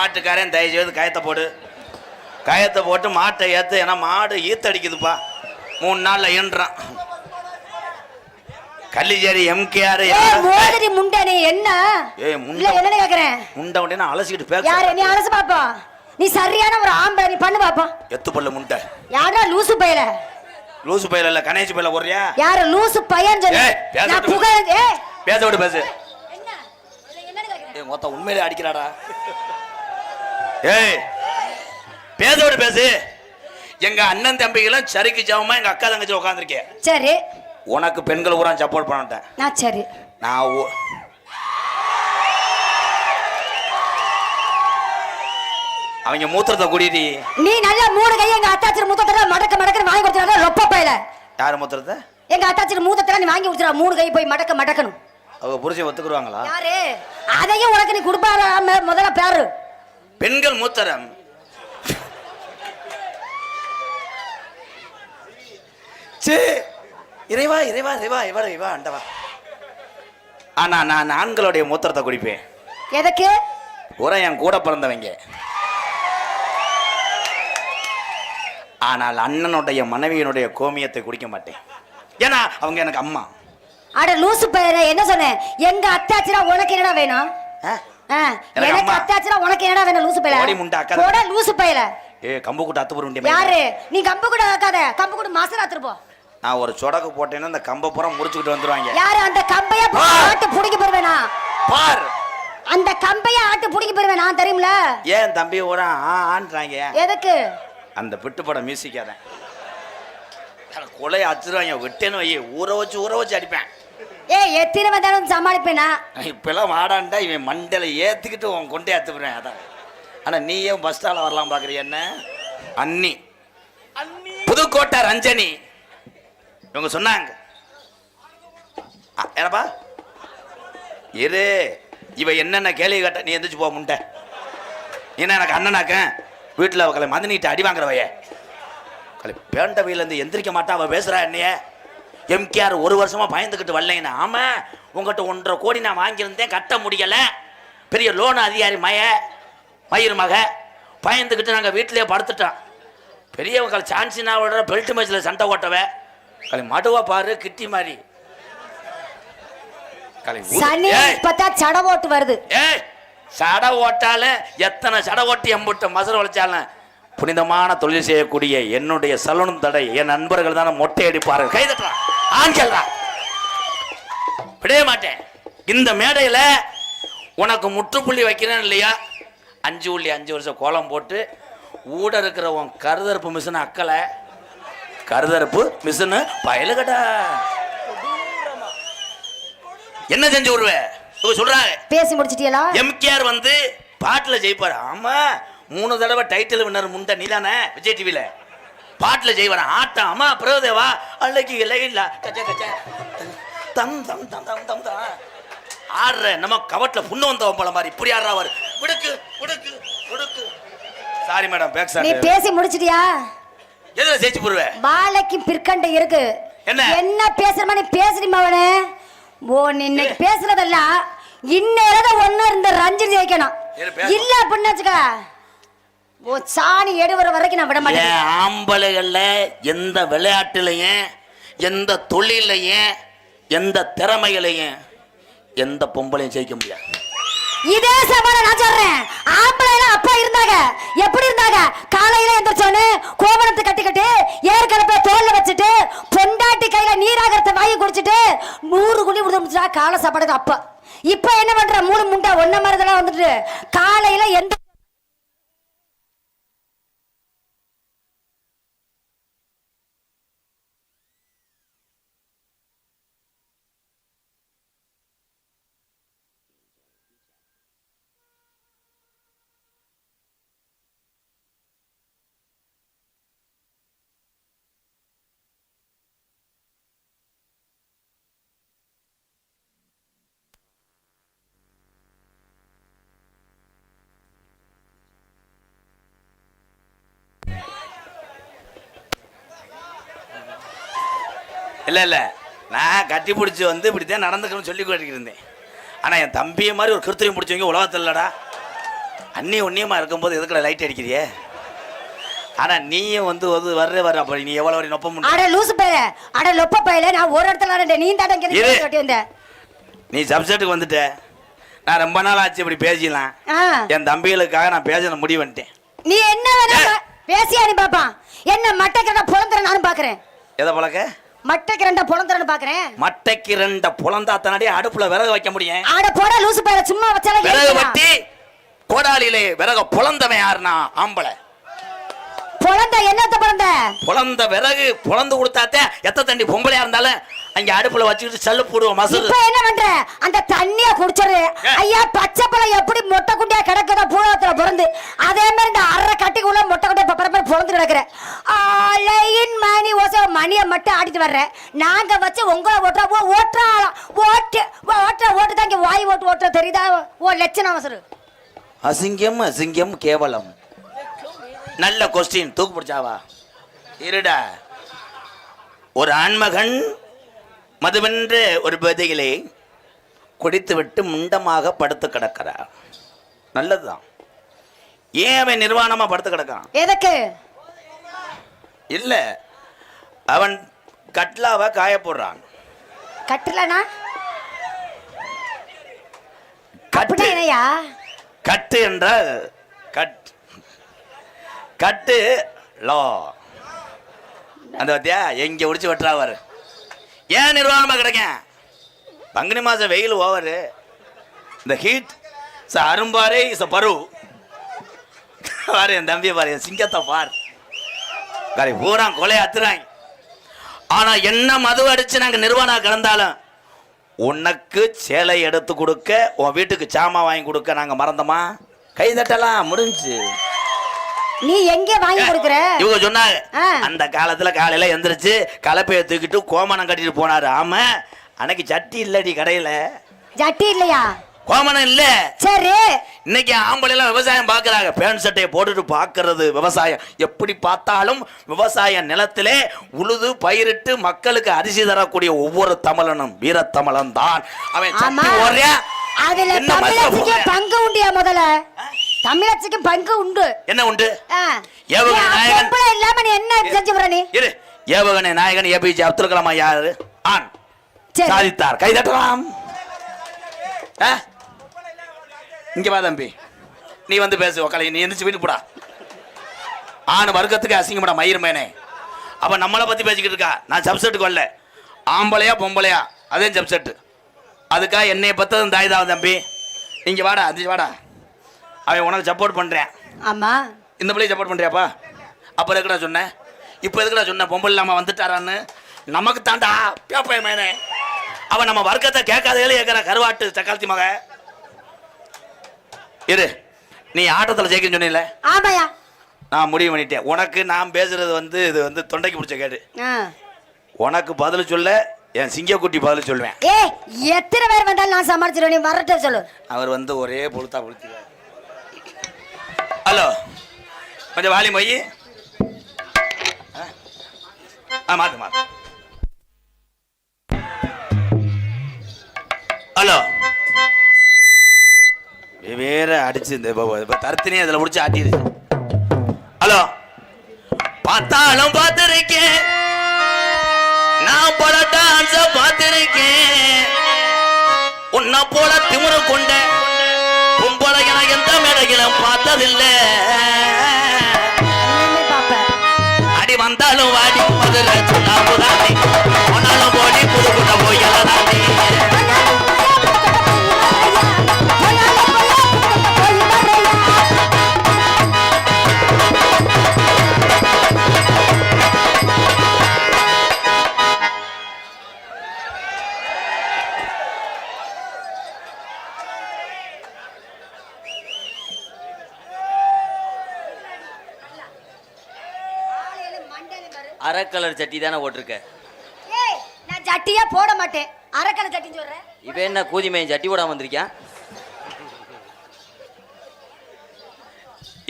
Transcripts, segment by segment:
மாட்டுக்காரன் தயவு செய்து கயத்தை போட்டு மாட்டை ஏற்று. ஏன்னா மாடு ஈத்தடிக்குதுப்பா. 3 நாளில் ஈன்றான். கள்ளிச்சேரி எம்கேஆர் மோதிரி முண்டனே என்ன? என்ன கேக்குறேன்? முண்டை உடனே நான் அலசிக்கிட்டு பேச. யாரு நீ அலசு பாப்பா? நீ சரியான ஒரு ஆம்பளை, நீ பண்ணு பாப்பா. எத்து பல்ல முண்டை. யாரா லூசு பையல? லூசு பையல இல்ல, கணேஷ் பையல ஓடுறியா? யாரு லூசு பையன் சொல்லு. நான் புகழ பேச விடு பேசு. என்ன? என்னன்னு கேக்குறேன்? ஏய் மொத்த உண்மையிலே அடிக்கறாடா. ஏய் பேச விடு பேசு. எங்க அண்ணன் தம்பிகளும் சரிக்கு ஜாவமா எங்க அக்கா தங்கச்சி உட்கார்ந்திருக்கே. சரி. உனக்கு பெண்கள் ஊரா சப்போர்ட் பண்ணட்டேன். நான் சரி. நான் அவங்க மூத்திரத்தை குடிடி. நீ நல்ல 3 கை எங்க அத்தாச்சி மூத்திரத்தை மடக்க வாங்கி கொடுத்தா ரொப்ப பையல. யார் மூத்திரத்தை? எங்க அத்தாச்சி மூத்திரத்தை நீ வாங்கி கொடுத்தா 3 கை போய் மடக்கணும். அவங்க புருஷன் ஒத்துக்குறாங்களா? யாரு? அதையும் உனக்கு நீ குடுப்பார முதல்ல பேரு. பெண்கள் மூத்திரம். சே இறைவா இறைவா இறைவா இவா இவா அண்டவா. ஆனா நான் ஆண்களுடைய மூத்திரத்தை குடிப்பேன். எதுக்கு? ஒரு என் கூட பிறந்தவங்க. ஆனால் அண்ணனுடைய மனைவியினுடைய கோமியத்தை குடிக்க மாட்டேன். ஏன்னா அவங்க எனக்கு அம்மா. அட லூசு பையல, என்ன சொன்னேன்? எங்க அத்தாச்சிரா உனக்கு என்னடா வேணும்? எனக்கு அத்தாச்சிரா உனக்கு என்னடா வேணும்? லூசு பையல ஓடி முண்டாக்க போட. லூசு பையல கம்பு கூட்ட அத்து போற. யாரு நீ? கம்பு கூட ஆக்காத, கம்பு கூட மாசரா திருப்போ. நான் ஒரு சொடக்கு போட்டேன்னா அந்த கம்பை பூரா முடிச்சுக்கிட்டு வந்துருவாங்க. யாரு? அந்த கம்பைய ஆட்டு புடிக்க போறவேனா பார். அந்த கம்பைய ஆட்டு புடிக்க போறவேனா தெரியும்ல? ஏன் தம்பி ஊரா ஆன்றாங்க? எதுக்கு? அந்த பிட்டு படம் மியூசிக்காத கொலையை அச்சுருவாங்க. விட்டேன்னு வை, ஊற வச்சு அடிப்பேன். எத்தனை வந்தாலும் சமாளிப்பேனா? இப்பெல்லாம் வாடாண்டா இவன் மண்டல ஏத்துக்கிட்டு உன் கொண்டே அத்துறேன். அதான். ஆனா நீ ஏன் பஸ் ஸ்டால வரலாம் பாக்குறிய? என்ன அண்ணி புதுக்கோட்டை ரஞ்சனி இவங்க சொன்னாங்க. ஏனப்பா இரு, இவ என்னென்ன கேள்வி கேட்ட நீ எந்திரிச்சு போக முண்டை. ஏன்னா எனக்கு அண்ணனாக்க வீட்டில் அவளை மதனிட்டு அடி வாங்குறவைய கலை பேண்டவையிலேருந்து எந்திரிக்க மாட்டா. அவள் பேசுகிறா என்னைய. எம்கேஆர் 1 வருஷமா பயந்துக்கிட்டு வரலைங்கண்ணா. ஆமாம், உங்கள்கிட்ட 1.5 கோடி நான் வாங்கியிருந்தேன், கட்ட முடியலை. பெரிய லோன் அதிகாரி மயிர் மக பயந்துக்கிட்டு நாங்கள் வீட்டிலே படுத்துட்டோம். பெரியவங்க சான்சினா விடுற பெல்ட் மேட்சில் சண்டை ஓட்டவை கலை மடுவா பாரு கிட்டி மாதிரி. சட ஓட்டு வருது. சட ஓட்டாலும் எத்தனை சட ஓட்டி எம்பிட்ட மசர வளைச்சாலும் புனிதமான தொழில் செய்யக்கூடிய என்னுடைய சலூன் தடை என் நண்பர்கள் தானே மொட்டை அடிப்பார்கள். கைதட்டலாம் ஆண்கள் தான். விடவே மாட்டேன். இந்த மேடையில உனக்கு முற்றுப்புள்ளி வைக்கிறேன் இல்லையா? 5 வருஷம் கோலம் போட்டு ஊட இருக்கிற உன் கருதறுப்பு மிஷின் அக்கலை கருதறுப்பு மிஷின் பயலுகட்டா என்ன செஞ்சு விடுவேன் சொல்றாங்க. பேசி முடிச்சிட்டீங்களா? எம்கேஆர் வந்து பாட்டுல ஜெயிப்பாரு. ஆமா, 3 தடவை டைட்டில் வின்னர் முண்டை நீதானே விஜய் டிவில. பாட்டுல ஜெயிவார ஆட்டம். அம்மா பிரபுதேவா அன்னைக்கு இல்ல கச்ச கச்ச தம் தம் தம் தம் தம் தான் ஆடுற நம்ம கவட்டில் புண்ணு வந்தவன் போல மாதிரி இப்படி ஆடுறாரு. விடுக்கு விடுக்கு விடுக்கு. Sorry madam, back sir. நீ பேசி முடிச்சிட்டியா? எதுல ஜெயிச்சு போடுவேன்? பாலைக்கு பிற்கண்ட இருக்கு. என்ன பேசுறமா நீ? பேசுறீமா அவனே? ஓ, நீ இன்னைக்கு பேசுறதெல்லாம் இன்னும் ஒண்ணு இந்த ரஞ்சித் ஜெயிக்கணும் இல்ல அப்படின்னாச்சுக்க. ஓ, சாணி எடுவர வரைக்கும் நான் விட மாட்டேன். ஆம்பளைகள்ல எந்த விளையாட்டுலையும் எந்த தொழிலையும் எந்த திறமைகளையும் எந்த பொம்பளையும் ஜெயிக்க முடியாது. இதே சவால நான் சொல்றேன். ஆம்பளைல அப்பா இருந்தாங்க, எப்படி இருந்தாங்க? காலையில எந்திரச்சோன்னு கோவணத்தை கட்டிக்கிட்டு ஏற்கனவே தோல்ல வச்சுட்டு பொண்டாட்டி கையில நீராகரத்தை வாங்கி குடிச்சிட்டு 100 குழி விடுச்சா காலை சாப்பாடுக்கு அப்பா. இப்ப என்ன பண்ற? 3 முண்டை ஒன்ன மாதிரிலாம் வந்துட்டு காலையில எந்த இல்லை நான் கட்டி பிடிச்சி வந்து இப்படித்தான் நடந்துக்கணும்னு சொல்லி கொண்டிருந்தேன். ஆனால் என் தம்பியை மாதிரி ஒரு கிருத்திரியம் பிடிச்சவங்க உலகத்தில் இல்லடா. அண்ணி உன்னியமா இருக்கும்போது எதுக்குள்ள லைட் அடிக்கிறியே? ஆனா நீயும் வந்து வர்ற அப்ப நீ எவ்வளவு வரை நொப்ப முடியும்? அட லூசு பையல, அட லொப்ப பையல, நான் ஒரு இடத்துல வரேன், நீ தாட இங்க கட்டி வந்த. நீ சப்ஜெக்ட்டுக்கு வந்துட்ட. நான் ரொம்ப நாள் ஆச்சு இப்படி பேசிடலாம். என் தம்பிகளுக்காக நான் பேச முடிவு பண்ணிட்டேன். நீ என்ன வேணா பேசியா நீ பாப்பா? என்ன மட்டைக்கரண்ட புலந்தற நானும் பாக்குறேன். எதை பழக்க? மட்டைக்கரண்ட புலந்தறன்னு பாக்குறேன். மட்டைக்கரண்ட புலந்தா தானடி அடுப்புல விறகு வைக்க முடியும். அட போடா லூசு பையல, சும்மா வச்சால விறகு வட்டி கோடாலியிலே விறகு புலந்தவன் யாருன்னா ஆம்பளை. புலந்த என்னத்த புலந்த? புலந்த விறகு புலந்து கொடுத்தாத்தே எத்த தண்ணி பொம்பளையா இருந்தாலும் அங்க அடுப்புல வச்சுக்கிட்டு சல்லு போடுவோம் மசூர். இப்ப என்ன பண்ற? அந்த தண்ணிய குடிச்சது ஐயா. பச்சை பழம் எப்படி மொட்டை குண்டியா கிடக்குதோ பூலத்துல பிறந்து, அதே மாதிரி இந்த அரை கட்டிக்குள்ள மொட்டை குண்டியா பப்பரப்ப பிறந்து கிடக்குற அலையின் மணி ஓசை மணியை மட்டும் ஆடிட்டு வர்ற. நாங்க வச்சு உங்களை ஓட்டுற ஓட்டு தான் இங்க வாய் ஓட்டுற தெரியுதா? ஓ லட்சணம் அவசரு. அசிங்கம் அசிங்கம் கேவலம். நல்ல கொஸ்டின். தூக்கு பிடிச்சாவா இருடா. ஒரு ஆண்மகன் மதுவென்ற ஒரு பதிகளை குடித்துவிட்டு முண்டமாக படுத்து கிடக்கிறார். நல்லதுதான். ஏன் அவன் நிர்வாணமா படுத்து கிடக்கிறான்? எதுக்கு? இல்ல, அவன் கட்லாவை காய போடுறான். கட்டலனா கட்டு என்னையா? கட்டு என்றால் கட்டு லோ. அந்த பத்தியா எங்க உடிச்சு வெட்டுறாவாரு. ஏன் நிர்வாகமா கிடைக்க? பங்குனி மாசம் வெயில் ஓவரு. இந்த ஹீட் அரும்பாரே இஸ் பரு. பாரு என் தம்பியை பாரு, என் சிங்கத்தை பார். கரை பூரா கொலையை அத்துறாங்க. ஆனா என்ன மது அடிச்சு நாங்க நிர்வாணம் கிடந்தாலும் உனக்கு சேலை எடுத்து கொடுக்க, உன் வீட்டுக்கு சாமா வாங்கி கொடுக்க நாங்க மறந்தோமா? கைதட்டலாம் முடிஞ்சு. நீ எங்க வாங்கி கொடுக்குற? இவங்க சொன்னாங்க அந்த காலத்துல காலையில எந்திரிச்சு கலப்பையை தூக்கிட்டு கோமணம் கட்டிட்டு போனாரு. ஆமா, அன்னைக்கு சட்டி இல்லடி கடையில. சட்டி இல்லையா? கோமணம் இல்ல. சரி, இன்னைக்கு ஆம்பளை எல்லாம் விவசாயம் பாக்குறாங்க. பேண்ட் சட்டையை போட்டுட்டு பாக்குறது விவசாயம். எப்படி பார்த்தாலும் விவசாய நிலத்திலே உழுது பயிரிட்டு மக்களுக்கு அரிசி தரக்கூடிய ஒவ்வொரு தமிழனும் வீர தமிழன் தான். அவன் அதுல தமிழச்சிக்கு பங்கு உண்டியா? முதல்ல தமிழச்சிக்கு பங்கு உண்டு. என்ன உண்டு? இல்லாம நீ என்ன செஞ்சு வர? நீ இரு. ஏவகனை நாயகன் ஏபிஜே அப்துல் கலாம் யாரு? ஆண் சாதித்தார். கைதட்டலாம். இங்க வா தம்பி, நீ வந்து பேசு. உக்கால நீ எந்திரிச்சு வீட்டு போடா. ஆண் வர்க்கத்துக்கு அசிங்கப்படா மயிர் மேனே. அப்ப நம்மளை பத்தி பேசிக்கிட்டு இருக்கா. நான் சப்செட்டுக்கு வரல. ஆம்பளையா பொம்பளையா அதே சப்செட்டு. அதுக்காக என்னைய பத்ததும் தாய்தான் தம்பி. நீங்க வாடா, அது வாடா. அவன் உனக்கு சப்போர்ட் பண்றேன். ஆமா, இந்த பிள்ளைய சப்போர்ட் பண்றியாப்பா? அப்ப எதுக்குடா சொன்ன? இப்ப எதுக்குடா சொன்ன பொம்பளை இல்லாம வந்துட்டாரான்னு? நமக்கு தாண்டா பேப்பைய மேனே. அவன் நம்ம வர்க்கத்தை கேட்காதே கேட்கிற கருவாட்டு சக்காலத்தி மக. இரு, நீ ஆட்டத்தில் ஜெயிக்கன்னு சொன்ன. ஆமாயா, நான் முடிவு பண்ணிட்டேன். உனக்கு நான் பேசுறது இது தொண்டைக்கு பிடிச்ச கேடு. உனக்கு பதில் சொல்ல என் சிங்கக்குட்டி பதில் சொல்லுவேன். எத்தனை பேர் வந்தாலும் நான் சமாளிச்சிருவேன். நீ வரட்ட சொல்லு. அவர் ஒரே பொழுத்தா பொழுத்திடுவார். ஹலோ, கொஞ்சம் வாலி மொய். மாத்து. ஹலோ, வேற அடிச்சு இந்த தரத்தினே அதில் முடிச்சு ஆட்டிடுச்சு. ஹலோ, பார்த்தாலும் பார்த்திருக்கேன், நான் பல டான்ஸ பார்த்திருக்கேன். உன்னை போல திமுற கொண்ட பொம்பளை எனக்கு எந்த மேடைகளும் பார்த்ததில்லை. அடி வந்தாலும் வாடி முதல்ல சொன்னாலும் போனாலும் போடி புதுக்குட்ட போயலாண்டி. அரை கலர் சட்டி தானே போட்டிருக்க? நான் சட்டியே போட மாட்டேன். அரை கலர் சட்டின்னு சொல்றேன். இவன் என்ன கூதிமையன் சட்டி போடாம வந்திருக்கியா?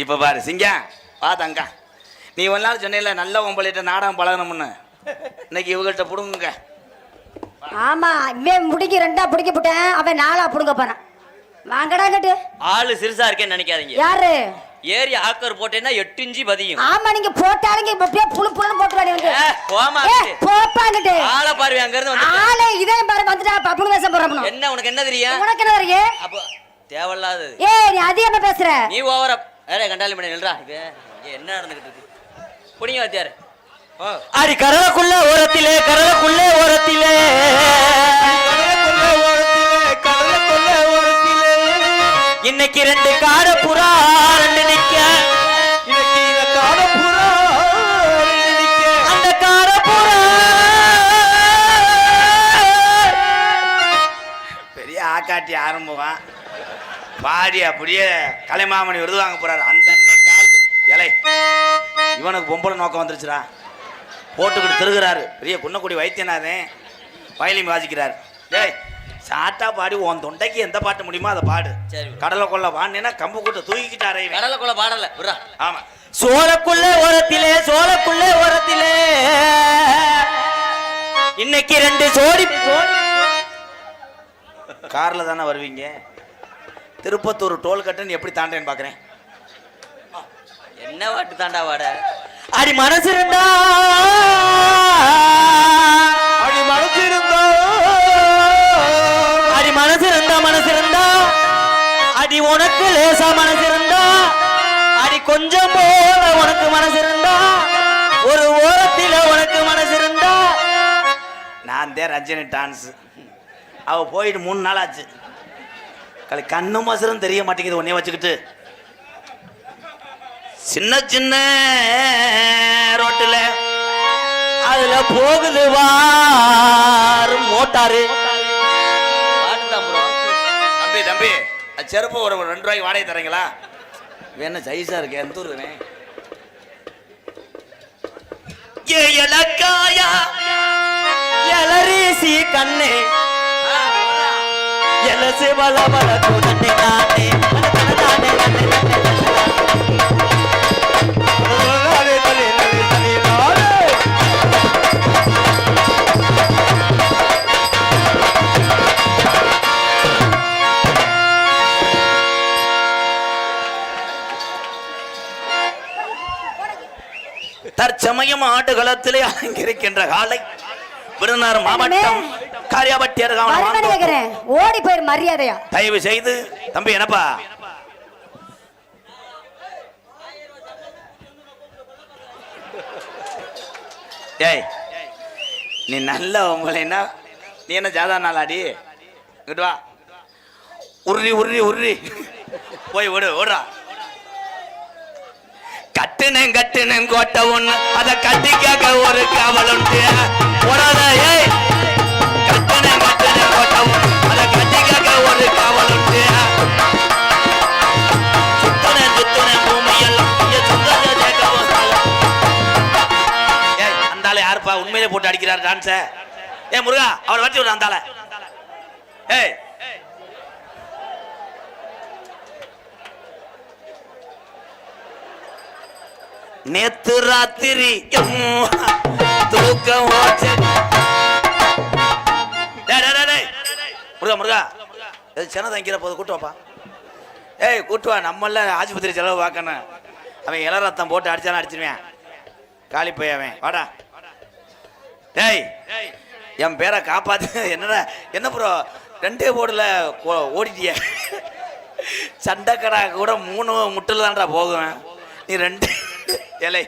இப்ப பாரு சிங்கம், பாத்தங்க நீ ஒரு நாள் சொன்ன நல்ல பொம்பளைகிட்ட நாடகம் பழகணும்னு. இன்னைக்கு இவங்கள்ட்ட புடுங்க. ஆமா, இவன் முடிக்க 2 புடிக்க போட்டேன். அவன் 4 புடுங்க போறான். வாங்கடா கட்டு. ஆளு சிறுசா இருக்கேன்னு நினைக்காதீங்க. யாரு? ஏரி ஆக்கர் போட்டேன்னா 8 இன்ச்சு பதியும். ஆமா, நீங்க போட்டாலுங்க அப்படியே புளு புளுன்னு போட்டுறானே வந்து. போமா. போப்பாங்கட்டு. ஆளை பாருவே அங்க இருந்து வந்து. ஆளே இதே பாரு வந்துட்டா பப்புனு பேச போறோம். என்ன உனக்கு என்ன தெரியும்? உனக்கு என்ன தெரியும்? அப்ப தேவல்லாதது. ஏய், நீ அதிகமா பேசுற. நீ ஓவரா ஏடா கண்டாலி பண்ணி நில்றா. இது என்ன நடந்துகிட்டு இருக்கு? புடிங்க வாத்தியாரே. அடி கடலுக்குள்ள ஓரத்திலே கடலுக்குள்ள ஓரத்திலே இன்னைக்கு 2 காட புறா 2 நிக்க. இன்னைக்கு இந்த காட புறா 2 நிக்க. அந்த காட புறா பெரிய ஆக்காட்டி ஆரம்பம் பாடி அப்படியே கலைமாமணி விருது வாங்க போறாரு. அந்த இலை இவனுக்கு பொம்பளை நோக்கம் வந்துருச்சுடா. போட்டுக்கிட்டு திருகிறாரு. பெரிய குன்னக்குடி வைத்தியநாதே வயலின் வாசிக்கிறார். டேய் சாட்டா பாடி உன் தொண்டைக்கு எந்த பாட்டு முடியுமோ அதை பாடு. சரி. கடலை கொள்ள வாண்டினா கம்பு கூட்ட தூக்கிக்கிட்டாரே. கடலுக்குள்ள பாடல விட்றா. ஆமா. சோளக்குள்ள ஓரத்திலே சோளக்குள்ள ஓரத்திலே இன்னைக்கு 2 ஜோடி. கார்ல தானே வருவீங்க. திருப்பத்தூர் டோல் கட்டுன்னு எப்படி தாண்டேன்னு பாக்குறேன். என்ன வாட்டு தாண்டா வாட. அடி மனசு இருந்தா அடி மனசு இருந்தா அடி மனசு இருந்தா மனசு இருந்தா அடி உனக்கு லேசா மனசு இருந்தா அடி கொஞ்சம் போல உனக்கு மனசு இருந்தா ஒரு ஓரத்தில உனக்கு மனசு இருந்தா. நான் தான் ரஜினி டான்ஸ். அவ போயிட்டு 3 நாள் ஆச்சு. கண்ணு மசரும் தெரிய மாட்டேங்குது உன்னைய வச்சுக்கிட்டு. சின்ன சின்ன ரோட்டுல அதுல போகுது வாரு மோட்டாரு. பாட்டுதான் ப்ரோ. தம்பி தம்பி அது செருப்பு ஒரு 2 ரூபாய்க்கு வாடகை தரீங்களா? வேணா சைஸா இருக்கு எந்த ஊர் ஏ இலக்காயா எலரீசி கண்ணே எலசு வள வள துணை நானே நானே தற்சமயம் ஆடுகளத்திலே அலங்கரிக்கின்ற காலை விருதுநகர் மாவட்டம் காரியாபட்டியர் ஓடி போயிரு மரியாதையா. தயவு செய்து தம்பி என்னப்பா ஏய் நீ நல்ல உங்களைன்னா நீ என்ன ஜாதா நாளாடி இங்கிட்டு வா. உருறி உருறி உருறி போய் விடு ஓடுறா. கட்டுனேன் கட்டுனேன் கோட்டை ஒண்ணு அதை கட்டிக்காக ஒரு காவல் உண்டு. ஓடாத ஏய் கட்டுனேன் கட்டுனேன் கோட்டை ஒண்ணு அதை கட்டிக்காக ஒரு காவல் உண்டு. சுத்துனேன் சுத்துனேன் பூமியெல்லாம் ஏய் அந்த ஆளு யாருப்பா உண்மையிலே போட்டு அடிக்கிறார் டான்ஸ? ஏ முருகா அவர் வச்சு விடு அந்த ஆளை. ஏய் நேத்து ராத்திரி தூக்கம் முருகா முருகா சென்னை தங்கிற போது கூட்டு வாப்பா. ஏய் கூட்டு வா. நம்மள ஆஸ்பத்திரி செலவு பார்க்கணும். அவன் இள ரத்தம் போட்டு அடிச்சாலும் அடிச்சிருவேன். காலி போய் அவன் வாடா. டேய் என் பேரை காப்பாத்து. என்னடா என்ன ப்ரோ 2 போர்டுல ஓடிட்டிய. சண்டைக்கடா கூட 3 முட்டில் தான்டா போகுவேன். நீ 2 ஏலை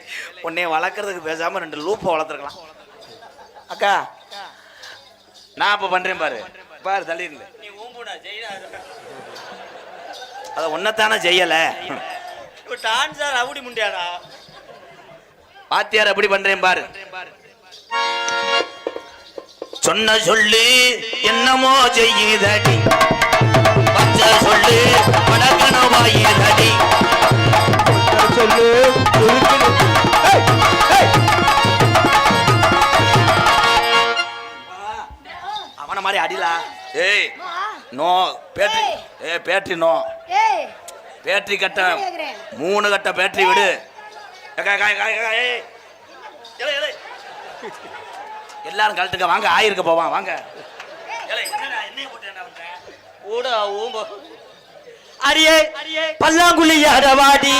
உன்னைய வளர்க்கறதுக்கு பேசாம 2 லூப்பை வளர்த்துருக்கலாம். அக்கா நான் இப்ப பண்றேன் பாரு பாரு தள்ளி இருந்து. அத ஒன்னத்தானே செய்யல. டான்ஸர் அப்படி முண்டியாடா. பாத்தியார் அப்படி பண்றேன் பாரு. சொன்ன சொல்லு என்னமோ செய்யுதடி பச்சை சொல்லு வடக்கணவாயுதடி சொல்லு அவன மாதிரி அடிலா. ஏய் no battery. Battery no battery கட்ட 3 கட்ட பேட்டரி விடு. எல்லாரும் கழட்டுங்க வாங்க. ஆயிருக்க போவான் வாங்க. அடியே பல்லாங்குழியாட வாடி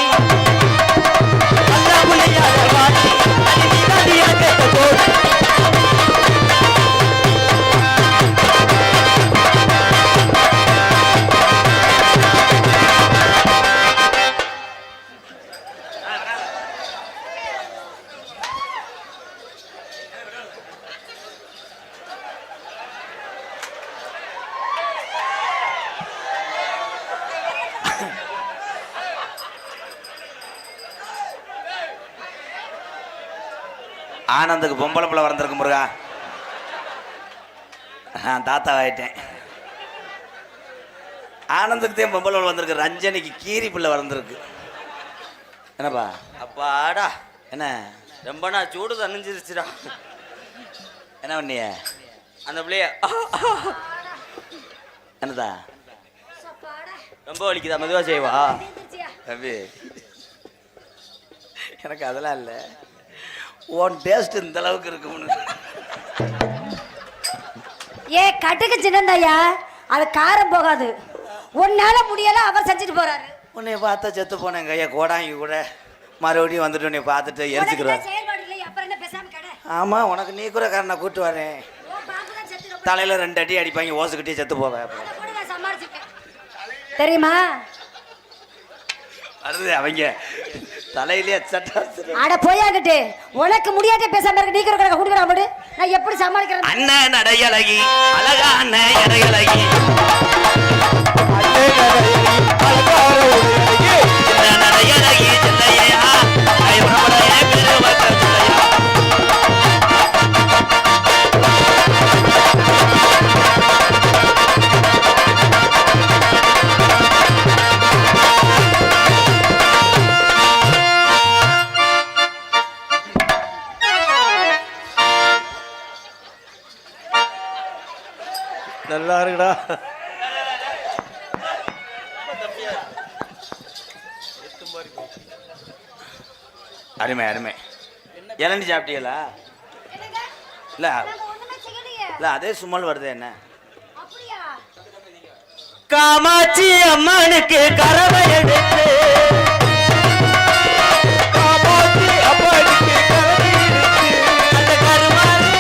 பல்லாங்குழியாட வாடி அடி நீ தாண்டி எனக்கு ஏத்த ஜோடி. ஆனந்துக்கு பொம்பளை பிள்ளை வந்திருக்கு முருகா. நான் தாத்தா ஆயிட்டேன். ஆனந்துக்கு தான் பொம்பளை பிள்ளை வந்திருக்கு. ரஞ்சனிக்கு கீரி பிள்ளை வந்திருக்கு. என்னப்பா? அப்பாடா, என்ன ரொம்ப நான் சூடு தணிஞ்சிருச்சுடா. என்ன பண்ணிய அந்த பிள்ளைய என்னதா ரொம்ப வலிக்குதா? மெதுவா செய்வா தம்பி. எனக்கு அதெல்லாம் இல்லை. உன் டேஸ்ட் இந்த அளவுக்கு இருக்கும்னு. ஏ கட்டுக்கு சின்னந்தாயா, அது காரம் போகாது. உன்னால முடியல, அவர் செஞ்சுட்டு போறாரு. உன்னை பார்த்தா செத்து போனேன் கையா கோடாங்கி கூட மறுபடியும் வந்துட்டு உன்னை பார்த்துட்டு எரிச்சுக்கிறேன். ஆமா, உனக்கு நீ கூட காரனை கூட்டு வரேன். தலையில 2 அடி அடிப்பாங்க, ஓசுக்கிட்டே செத்து போவேன். தெரியுமா? வருது அவங்க தலையிலே சட்டம். அட போயாங்கட்டு, உனக்கு முடியாட்டே பேசாம இருக்கு. நீ கூட கூட்டுக்கிறா போடு. நான் எப்படி சமாளிக்கிறேன்? அண்ணன் நடையழகி அழகான இடையழகி நடையழகி சொல்லையா நல்லா இருக்குடா. அருமை அருமை. இளநீ சாப்பிட்டீங்களா? இல்ல இல்ல, அதே சும்மல் வருது. என்ன காமாட்சி அம்மனுக்கு கரவை எடுத்து காமாட்சி அம்மனுக்கு கரவை எடுத்து அந்த கருமாரி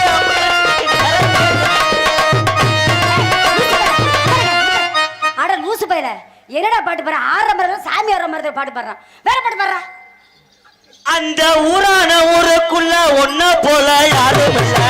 அட லூசு பையல, என்னடா பாட்டு பாடுற? ஆற மரம் சாமி ஆற மரத்துல பாட்டு பாடுறான். வேற பாட்டு பாடுறா. அந்த ஊரான ஊருக்குள்ள ஒன்ன போல யாரும் இல்ல.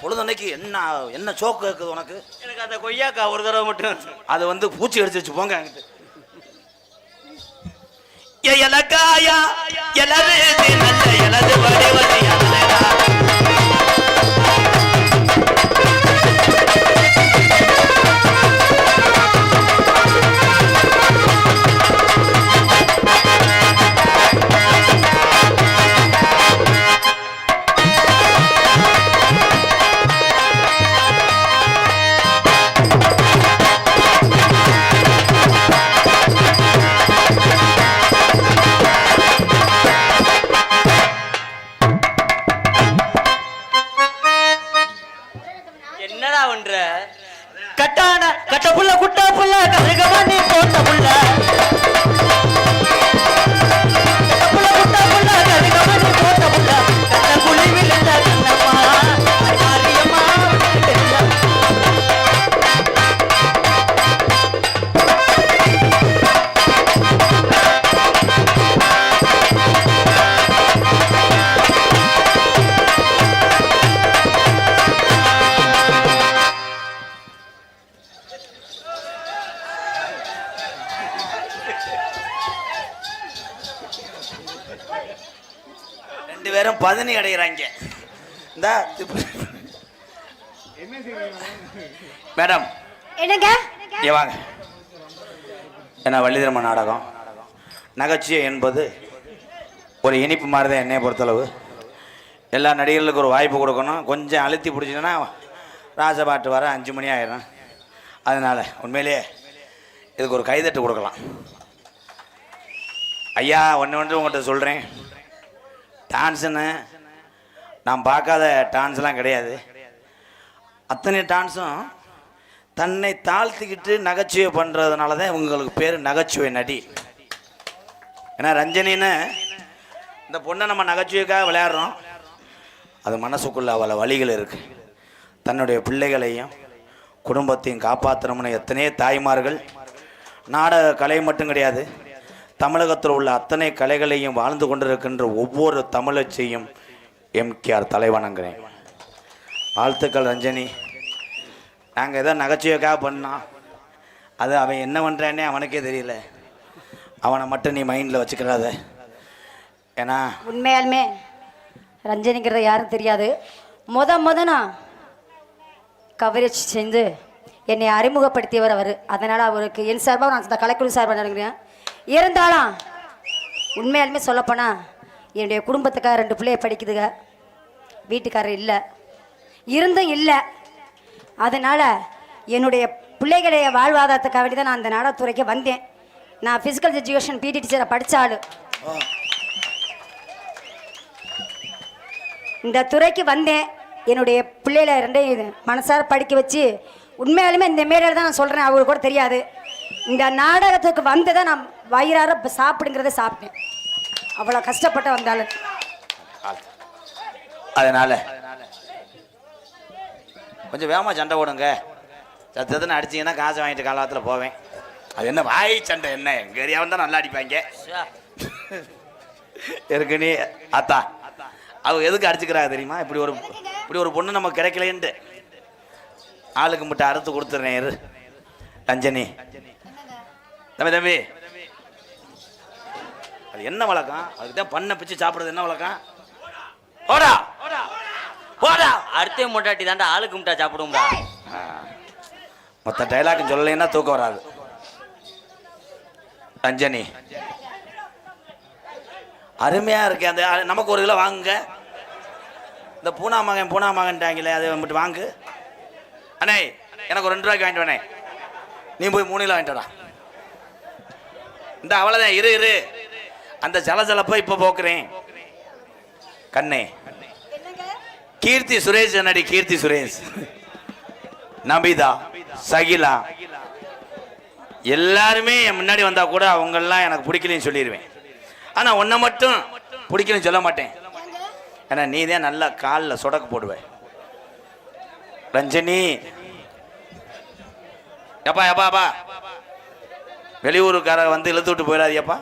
பொழுதன்னைக்கு என்ன என்ன சோக்கு இருக்குது உனக்கு? எனக்கு அந்த கொய்யாக்கா ஒரு தடவை மட்டும் அது வந்து பூச்சி அடிச்சு போங்க. இலக்காயா எலது நல்ல எலது வடிவதி கட்டான கட்ட புள்ள குட்டா புள்ள கருகமா நீ போட்ட புள்ள புள்ள குட்டா புள்ள கருகமா நீ போட்ட புள்ள கட்ட புலி விழுந்த கண்ணம்மா மாரியம்மா பேரும் பதனி அடைகிறாங்க. இந்த மேடம் என்னங்க இங்க வாங்க. ஏன்னா வள்ளிதர்ம நாடகம் நகைச்சுவை என்பது ஒரு இனிப்பு மாதிரி தான் என்னைய பொறுத்தளவு. எல்லா நடிகர்களுக்கும் ஒரு வாய்ப்பு கொடுக்கணும். கொஞ்சம் அழுத்தி பிடிச்சிங்கன்னா ராஜபாட்டு வர 5 மணி ஆயிடும். அதனால் உண்மையிலேயே இதுக்கு ஒரு கைதட்டு கொடுக்கலாம். ஐயா ஒன்று உங்கள்கிட்ட சொல்கிறேன், டான்ஸுன்னு நான் பார்க்காத டான்ஸ்லாம் கிடையாது. அத்தனை டான்ஸும் தன்னை தாழ்த்திக்கிட்டு நகைச்சுவை பண்ணுறதுனால தான் உங்களுக்கு பேர் நகைச்சுவை நடி. ஏன்னா ரஞ்சனின்னு இந்த பொண்ணை நம்ம நகைச்சுவைக்காக விளையாடுறோம், அது மனசுக்குள்ளே அவளை வழிகள் இருக்குது. தன்னுடைய பிள்ளைகளையும் குடும்பத்தையும் காப்பாற்றணும்னு எத்தனையோ தாய்மார்கள் நாடக கலை மட்டும் கிடையாது, தமிழகத்தில் உள்ள அத்தனை கலைகளையும் வாழ்ந்து கொண்டிருக்கின்ற ஒவ்வொரு தமிழச்சியும் எம்கேஆர் தலைவணங்குறேன். வாழ்த்துக்கள் ரஞ்சனி. நாங்கள் ஏதோ நகைச்சுவைக்காக பண்ணோம், அது அவன் என்ன பண்ணுறானே அவனுக்கே தெரியல. அவனை மட்டும் நீ மைண்டில் வச்சுக்கிறாத. ஏன்னா உண்மையாலுமே ரஞ்சனிங்கிறத யாரும் தெரியாது. நான் கவரேஜ் செஞ்சு என்னை அறிமுகப்படுத்தியவர் அவர். அதனால் அவருக்கு என் சார்பாக நான் இந்த கலைக்குழு சார்பாக நினைக்கிறேன். இருந்தாலும் உண்மையாலுமே சொல்லப்போனால் என்னுடைய குடும்பத்துக்காக 2 பிள்ளைய படிக்குதுங்க, வீட்டுக்காரர் இல்லை, இருந்தும் இல்லை. அதனால் என்னுடைய பிள்ளைகளுடைய வாழ்வாதாரத்துக்காக வேண்டி தான் நான் அந்த நாடகத்துறைக்கு வந்தேன். நான் ஃபிசிக்கல் எஜுகேஷன் பிடி டீச்சரை படித்த ஆள். இந்த துறைக்கு வந்தேன், என்னுடைய பிள்ளைகளை 2 மனசார படிக்க வச்சு உண்மையாலுமே இந்த மேடையில் தான் நான் சொல்கிறேன், அவங்களுக்கு கூட தெரியாது. இந்த நாடகத்துக்கு வந்ததை நான் வயிறார சாப்பிடுங்கிறத சாப்பிட்டேன். அவ்வளோ கஷ்டப்பட்டு வந்தாலும் அதனால் கொஞ்சம் வேகமாக சண்டை போடுங்க. சத்தத்துன்னு அடிச்சிங்கன்னா காசு வாங்கிட்டு காலத்தில் போவேன். அது என்ன வாய் சண்டை, என்ன எங்கள் ஏரியாவில் தான் நல்லா அடிப்பாங்க இருக்கு. நீ அத்தா அவ எதுக்கு அடிச்சுக்கிறாங்க தெரியுமா? இப்படி ஒரு பொண்ணு நம்ம கிடைக்கலேன்ட்டு ஆளுக்கு மட்டும் அறுத்து கொடுத்துறேன். இரு ரஞ்சனி. தம்பி அது என்ன வழக்கம்? அதுக்கு தான் பண்ண பிச்சு சாப்பிடுறது என்ன வழக்கம்? போடா போடா. அடுத்த மொட்டாட்டி தாண்டா ஆளுக்கு முட்டா சாப்பிடுவோம்டா. மொத்த டைலாக் சொல்லலைன்னா தூக்கம் வராது. ரஞ்சனி அருமையா இருக்கு. அந்த நமக்கு 1 கிலோ வாங்குங்க. இந்த பூனா மகன்ட்டாங்களே அதை மட்டும் வாங்கு. அண்ணே எனக்கு ஒரு 2 ரூபாய்க்கு வாங்கிட்டு வேணே, நீ போய் 3 கிலோ வாங்கிட்டு வரா. இந்த அவ்வளோதான். இரு அந்த சலசலப்பை இப்போ போக்குறேன். கண்ணே கீர்த்தி சுரேஷ் நடி. கீர்த்தி சுரேஷ், நபிதா, சகிலா எல்லாருமே என் முன்னாடி வந்தா கூட அவங்கெல்லாம் எனக்கு பிடிக்கலன்னு சொல்லிடுவேன். ஆனால் உன்னை மட்டும் பிடிக்கலன்னு சொல்ல மாட்டேன். ஏன்னா நீ தான் நல்லா காலில் சொடக்கு போடுவேன். ரஞ்சனி எப்பா வெளியூருக்கார வந்து இழுத்து விட்டு போயிடாதியப்பா,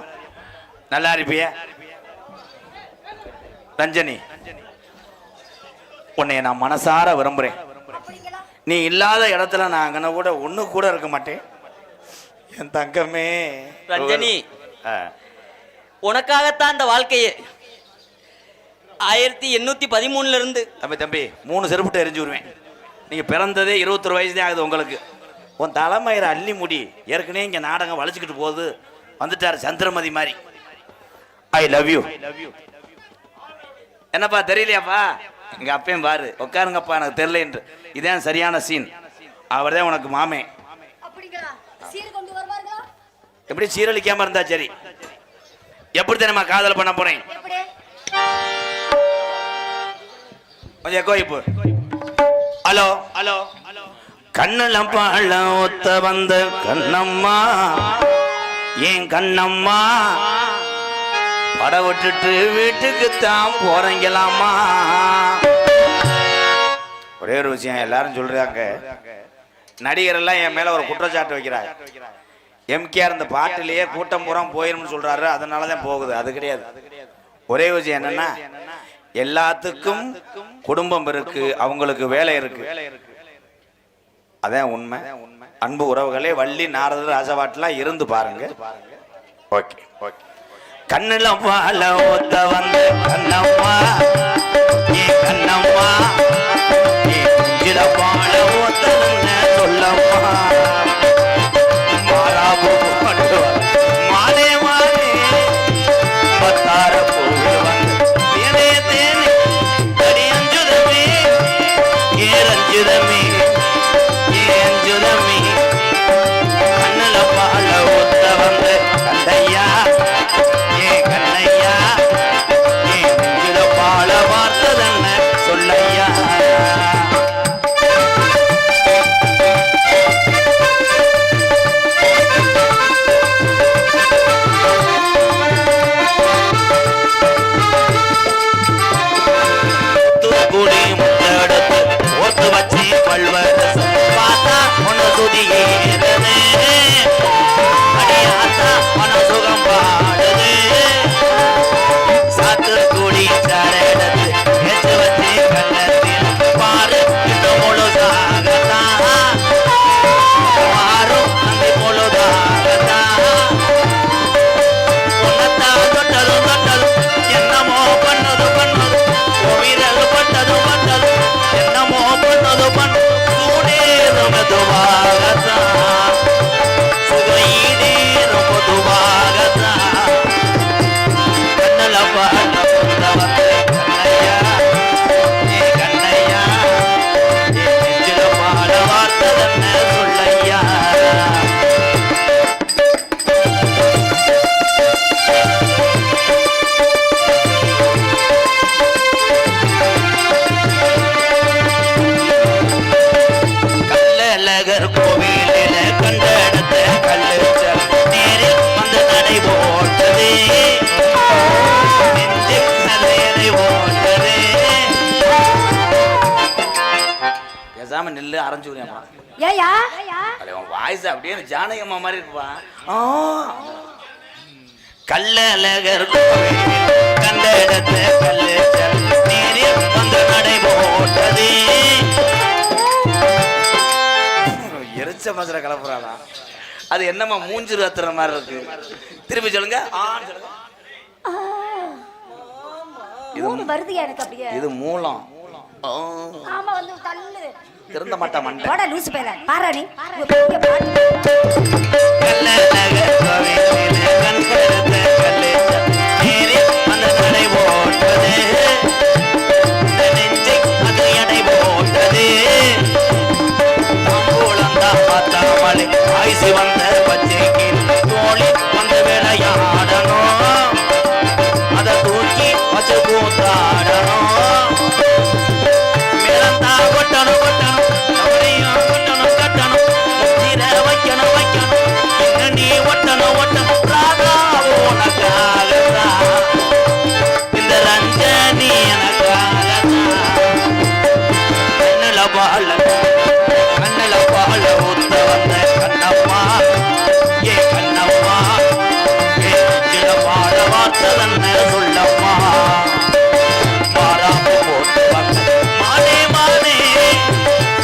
நல்லா இருப்பிய. ரஞ்சனி உன்னை நான் மனசார விரும்புகிறேன். நீ இல்லாத இடத்துல நான் அங்கே கூட ஒன்று கூட இருக்க மாட்டேன். என் தங்கமே ரஞ்சனி, உனக்காகத்தான் இந்த வாழ்க்கையே 1813 இருந்து தம்பி 3 செருப்புட்டு எரிஞ்சு விடுவேன். நீங்கள் பிறந்ததே 21 வயசு தான் ஆகுது உங்களுக்கு. உன் தலைமயிர அள்ளி முடி ஏற்கனவே இங்கே நாடகம் வளைச்சிக்கிட்டு போகுது. வந்துட்டார் சந்திரமதி மாதிரி. I love you. என்னப்பா தெரியலையாப்பா? எங்க அப்பையும் பாரு, உட்காருங்கப்பா எனக்கு தெரியல என்று. இதான் சரியான சீன். அவர் தான் உனக்கு மாமே. எப்படி சீரழிக்காம இருந்தா சரி. எப்படி தெரியுமா காதல் பண்ண போறேன்? கொஞ்சம் எக்கோ இப்போ. ஹலோ ஹலோ கண்ணுல பாழ ஒத்த வந்த கண்ணம்மா, ஏன் கண்ணம்மா பட விட்டுட்டு வீட்டுக்கு தான் போறீங்களாமா. ஒரே ஒரு விஷயம் எல்லாரும் சொல்றாங்க, நடிகர் எல்லாம் என் மேல ஒரு குற்றச்சாட்டு வைக்கிறாங்க. எம்கேஆர் இந்த பாட்டிலேயே கூட்டம் பூரா போயிரும்னு சொல்றாரு, அதனாலதான் போகுது. அது கிடையாது. ஒரே விஷயம் என்னன்னா, எல்லாத்துக்கும் குடும்பம் இருக்கு, அவங்களுக்கு வேலை இருக்கு. அதான் உண்மை. அன்பு உறவுகளே, வள்ளி நாரதர் ராசவாட்டெல்லாம் இருந்து பாருங்க. Okay okay. கண்ணுல பால ஒத்த வந்த கண்ணம்மா, ஏ கண்ணம்மா, ஏ குஞ்சில பால பேசாம நெல்லு அரைஞ்சு விடுறியா ஏயா உன் வாய்ஸ் அப்படியே ஜானகம்மா மாதிரி இருப்பா கல்லழகர் கண்ட இடத்த கல்லு நீரில் வந்து நடை போட்டது எரிச்ச மதுரை கலப்புறாளா அது என்னம்மா மூஞ்சு ரத்துற மாதிரி இருக்கு திருப்பி சொல்லுங்க வருது எனக்கு அப்படியே இது மூலம் ஆமா வந்து தள்ளு திருந்த மாட்டா மண்டை போடா லூசு பேல பாரா நீ வந்த பச்சைக்கு தோழி வந்து விளையாடணும் அதை தூக்கி வச்சு கூத்தாடணும் மேலந்தா கொட்டணும் கொட்டணும் கவலையும் கொட்டணும் கட்டணும் முத்திர வைக்கணும் வைக்கணும் இன்னும் நீ ஒட்டணும் ஒட்டணும் ராதா உனக்காகத்தான் இந்த ரஞ்சனி எனக்காகத்தான் கண்ணுல பால ஊத்த வந்த கண்ணம்மா ஏ கண்ணம்மா ஏ சில பாட வார்த்தை தன்ன சொல்லம்மா மாறாப்பு போட்டு வந்த மானே மானே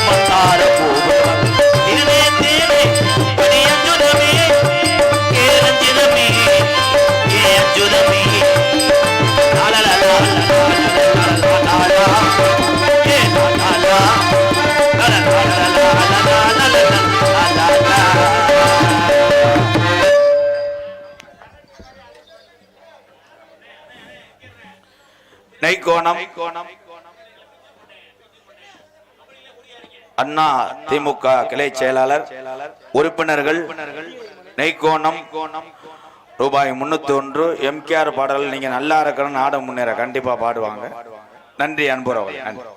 மத்தார பூவு திருவே தேவே படி அஞ்சுதமே ஏ ரஞ்சிதமே ஏ அஞ்சுதமே லாலலா ஏ லாலா நெய்கோணம் அண்ணா திமுக கிளை செயலாளர் உறுப்பினர்கள் நெய்கோணம் ரூபாய் 301 எம்கேஆர் பாடல் நீங்க நல்லா இருக்கணும் நாடு முன்னேற கண்டிப்பா பாடுவாங்க நன்றி அன்புறவர்கள் நன்றி